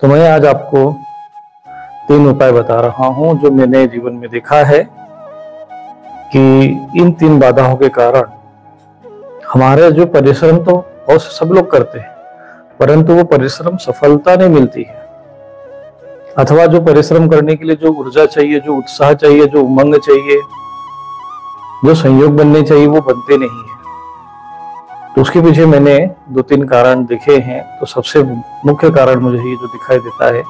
तो मैं आज आपको 3 उपाय बता रहा हूं जो मैंने जीवन में देखा है कि इन 3 बाधाओं के कारण हमारे जो परिश्रम तो बहुत सब लोग करते हैं, परंतु वो परिश्रम सफलता नहीं मिलती है, अथवा जो परिश्रम करने के लिए जो ऊर्जा चाहिए, जो उत्साह चाहिए, जो उमंग चाहिए, जो संयोग बनने चाहिए, वो बनते नहीं है। तो उसके पीछे मैंने 2-3 कारण देखे हैं। तो सबसे मुख्य कारण मुझे ये जो दिखाई देता है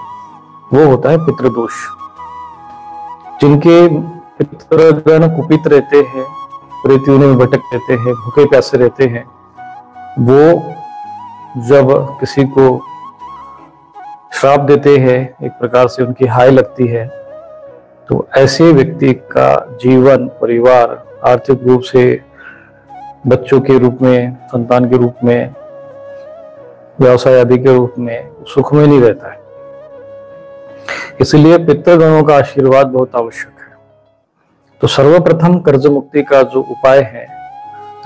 वो होता है पितृदोष। जिनके पितृगण कुपित रहते हैं, प्रेतियों में भटक रहते हैं, भूखे प्यासे रहते हैं, वो जब किसी को श्राप देते हैं, एक प्रकार से उनकी हाय लगती है, तो ऐसे व्यक्ति का जीवन, परिवार आर्थिक रूप से, बच्चों के रूप में, संतान के रूप में, व्यवसाय आदि के रूप में सुख में नहीं रहता है। इसलिए पितृगणों का आशीर्वाद बहुत आवश्यक है। तो सर्वप्रथम कर्ज मुक्ति का जो उपाय है,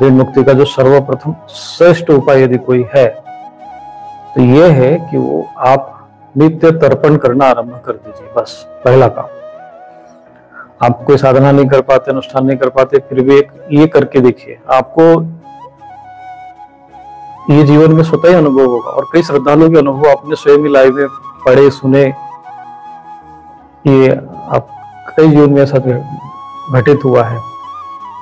ऋण मुक्ति का जो सर्वप्रथम श्रेष्ठ उपाय यदि कोई है तो यह है कि वो आप नित्य तर्पण करना आरंभ कर दीजिए। बस पहला काम। आप कोई साधना नहीं कर पाते, अनुष्ठान नहीं कर पाते, फिर भी एक ये करके देखिए, आपको ये जीवन में स्वतः ही अनुभव होगा। और कई श्रद्धालुओं के अनुभव आपने स्वयं ही लाइव में पढ़े, सुने, ये आप कई जीवन में ऐसा घटित हुआ है।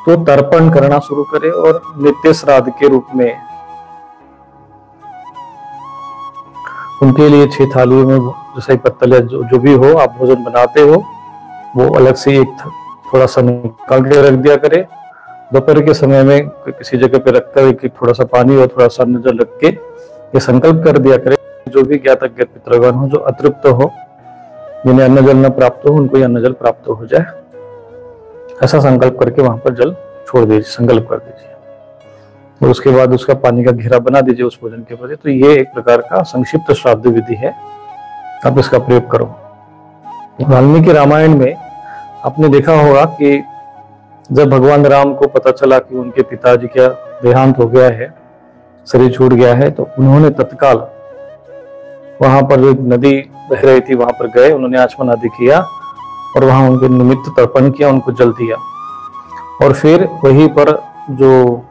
तो तर्पण करना शुरू करें और नित्य श्राद्ध के रूप में उनके लिए 6 थालियों में जैसे पत्तल या जो भी हो आप भोजन बनाते हो, वो अलग से एक थोड़ा सा निकाल के रख दिया करे। दोपहर के समय में किसी जगह पे रखकर कि थोड़ा सा पानी और थोड़ा सा अन्न जल रख के ये संकल्प कर दिया करे, जो भी ज्ञात अज्ञात पितृगण हो, जो अतृप्त हो, जिन्हें अन्न जल न प्राप्त हो, उनको अन्न जल प्राप्त हो जाए, ऐसा संकल्प करके वहां पर जल छोड़ दीजिए, संकल्प कर दीजिए। और उसके बाद उसका पानी का घेरा बना दीजिए उस भोजन के प्रति। तो ये एक प्रकार का संक्षिप्त श्राद्ध विधि है, आप इसका प्रयोग करो। वाल्मीकि रामायण में आपने देखा होगा कि जब भगवान राम को पता चला कि उनके पिताजी का देहांत हो गया है, शरीर छूट गया है, तो उन्होंने तत्काल वहां पर जो नदी बह रही थी वहां पर गए, उन्होंने आचमन आदि किया और वहां उनके निमित्त तर्पण किया, उनको जल दिया। और फिर वहीं पर जो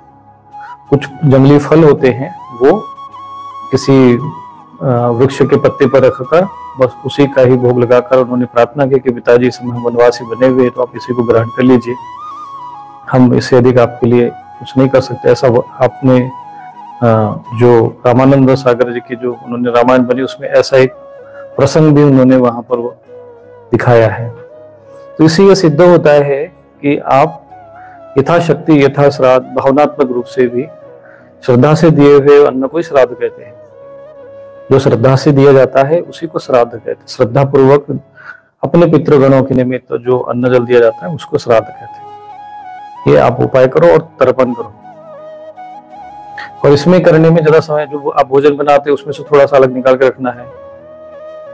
कुछ जंगली फल होते हैं वो किसी वृक्ष के पत्ते पर रखकर बस उसी का ही भोग लगाकर उन्होंने प्रार्थना की कि पिताजी इस समय वनवासी बने हुए हैं, तो आप इसी को ग्रहण कर लीजिए, हम इससे अधिक आपके लिए कुछ नहीं कर सकते। ऐसा आपने जो रामानंद सागर जी की जो उन्होंने रामायण बनी उसमें ऐसा एक प्रसंग भी उन्होंने वहां पर दिखाया है। तो इससे यह सिद्ध होता है कि आप यथाशक्ति, यथा श्राद्ध, भावनात्मक रूप से भी श्रद्धा से दिए हुए अन्न को श्राद्ध कहते हैं। जो श्रद्धा से दिया जाता है उसी को श्राद्ध कहते हैं। श्रद्धा पूर्वक अपने पितृगणों के निमित्त जो अन्न जल दिया जाता है उसको श्राद्ध कहते हैं। ये आप उपाय करो और तर्पण करो। और इसमें करने में ज्यादा समय, जो आप भोजन बनाते हैं उसमें से थोड़ा सा अलग निकाल के रखना है,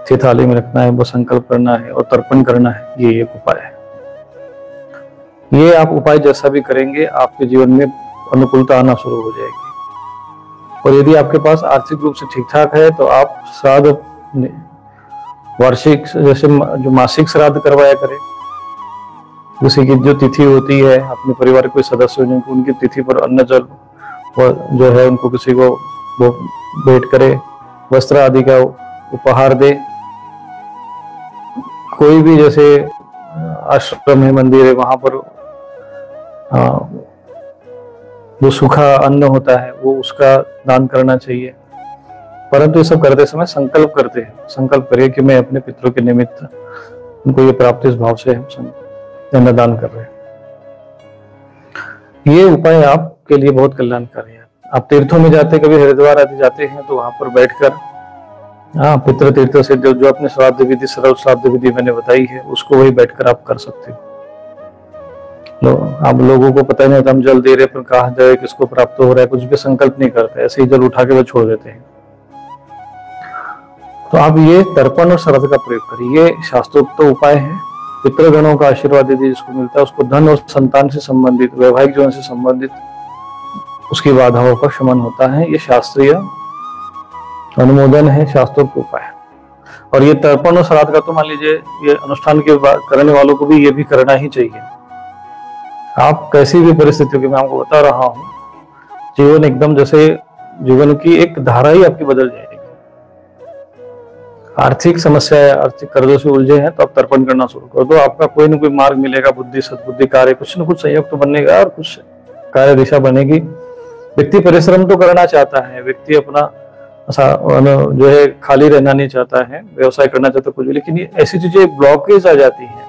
6 थाली में रखना है, वो संकल्प करना है और तर्पण करना है। ये एक उपाय है। ये आप उपाय जैसा भी करेंगे आपके जीवन में अनुकूलता आना शुरू हो जाएगी। और यदि आपके पास आर्थिक रूप से ठीक ठाक है तो आप श्राद्ध वार्षिक जैसे जो मासिक श्राद्ध करवाया करें। किसी की जो तिथि होती है, अपने परिवार के कोई सदस्य जिनको उनकी तिथि पर अन्न जल जो है उनको किसी को वो भेंट करे, वस्त्र आदि का उपहार दे। कोई भी जैसे आश्रम है, मंदिर है, वहां पर जो सूखा अन्न होता है वो उसका दान करना चाहिए। परंतु ये सब करते समय संकल्प करते हैं, संकल्प करिए कि मैं अपने पितरों के निमित्त उनको ये प्राप्त इस भाव से हम दान कर रहे हैं। ये उपाय आपके लिए बहुत कल्याणकारी है। आप तीर्थों में जाते, कभी हरिद्वार आदि जाते हैं तो वहां पर बैठकर पितृ तीर्थ से जो अपने श्राद्ध विधि, सरल श्राद्ध विधि मैंने बताई है, उसको वही बैठकर आप कर सकते हो। आप लोगों को पता नहीं होता हम जल दे रहे, पर कहाँ जाए, किसको प्राप्त हो रहा है, कुछ भी संकल्प नहीं करते, ऐसे ही जल उठा के वो छोड़ देते हैं। तो आप ये तर्पण और श्राद्ध का प्रयोग करिए। ये शास्त्रोक्त उपाय है। पितृगणों का आशीर्वाद यदि जिसको मिलता है उसको धन और संतान से संबंधित, वैवाहिक जीवन से संबंधित उसकी बाधाओं का शमन होता है। ये शास्त्रीय अनुमोदन है, शास्त्रोक्त उपाय। और ये तर्पण और श्राद्ध का तो मान लीजिए ये अनुष्ठान के करने वालों को भी ये भी करना ही चाहिए। आप कैसी भी परिस्थितियों की, मैं आपको बता रहा हूँ, जीवन एकदम जैसे जीवन की एक धारा ही आपकी बदल जाएगी। आर्थिक समस्या है, आर्थिक कर्जों से उलझे हैं तो आप तर्पण करना शुरू कर दो, आपका कोई ना कोई मार्ग मिलेगा, बुद्धि सद्बुद्धि कार्य कुछ न कुछ संयोग तो बनेगा और कुछ कार्य दिशा बनेगी। व्यक्ति परिश्रम तो करना चाहता है, व्यक्ति अपना जो है खाली रहना नहीं चाहता है, व्यवसाय करना चाहता है कुछ भी, लेकिन ये ऐसी चीजें ब्लॉकेज आ जाती हैं,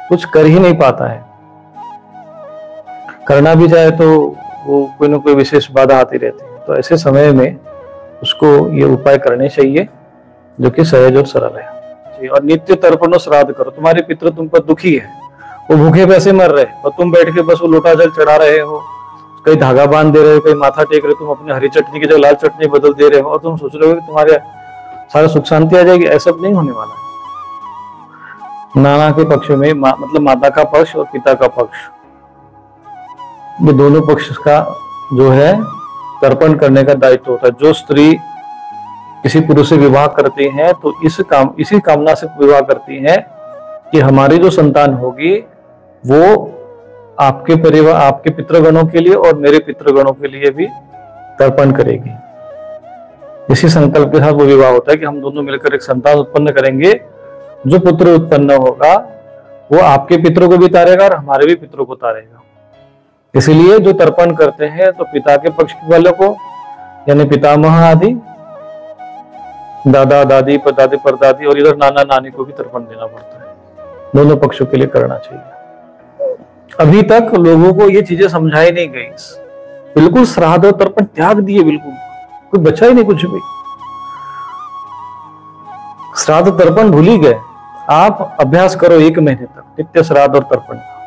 कुछ कर ही नहीं पाता है। करना भी चाहे तो वो कोई ना कोई विशेष बाधा आती रहती है। तो ऐसे समय में उसको ये उपाय करने चाहिए जो कि सहज और सरल है। और नित्य तर्पण और श्राद्ध करो। तुम्हारे पितृ तुम पर दुखी है, वो भूखे पैसे मर रहे और तुम बैठ के बस वो लोटा जल चढ़ा रहे हो, कहीं धागा बांध दे रहे हो, कहीं माथा टेक रहे हो, तुम अपनी हरी चटनी की जगह लाल चटनी बदल दे रहे हो और तुम सोच रहे हो कि तुम्हारे सारा सुख शांति आ जाएगी। ऐसा नहीं होने वाला है। नाना के पक्ष में मतलब माता का पक्ष और पिता का पक्ष, ये दोनों पक्ष का जो है तर्पण करने का दायित्व होता है। जो स्त्री किसी पुरुष से विवाह करती हैं तो इसी कामना से विवाह करती हैं कि हमारी जो संतान होगी वो आपके परिवार, आपके पितृगणों के लिए और मेरे पितृगणों के लिए भी तर्पण करेगी। इसी संकल्प के साथ वो विवाह होता है कि हम दोनों मिलकर एक संतान उत्पन्न करेंगे। जो पुत्र उत्पन्न होगा वो आपके पितरों को भी तारेगा और हमारे भी पितरों को तारेगा। इसीलिए जो तर्पण करते हैं तो पिता के पक्ष वालों को यानी पितामह आदि, दादा दादी, परदादी परदादी और इधर नाना नानी को भी तर्पण देना पड़ता है। दोनों पक्षों के लिए करना चाहिए। अभी तक लोगों को ये चीजें समझाई नहीं गई, बिल्कुल श्राद्ध और तर्पण त्याग दिए, बिल्कुल कोई बचा ही नहीं कुछ भी। श्राद्ध तर्पण भूल ही गए। आप अभ्यास करो 1 महीने तक नित्य श्राद्ध और तर्पण का।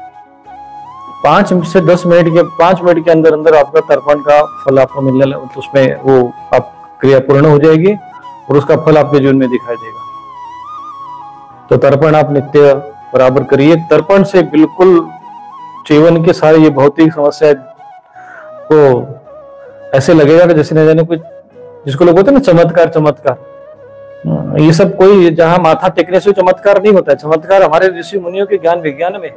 5 से 10 मिनट के 5 मिनट के अंदर अंदर आपका तर्पण का फल आपको मिलने लगे, तो उसमें वो आप क्रिया पूर्ण हो जाएगी और उसका फल आपके जीवन में दिखाई देगा। तो तर्पण आप नित्य बराबर करिए। तर्पण से बिल्कुल जीवन के सारे ये भौतिक समस्या को ऐसे लगेगा कि जैसे न जाने कुछ, जिसको लोग बोलते हैं ना चमत्कार चमत्कार, ये सब कोई जहां माथा टेकने से चमत्कार नहीं होता है। चमत्कार हमारे ऋषि मुनियों के ज्ञान विज्ञान में है।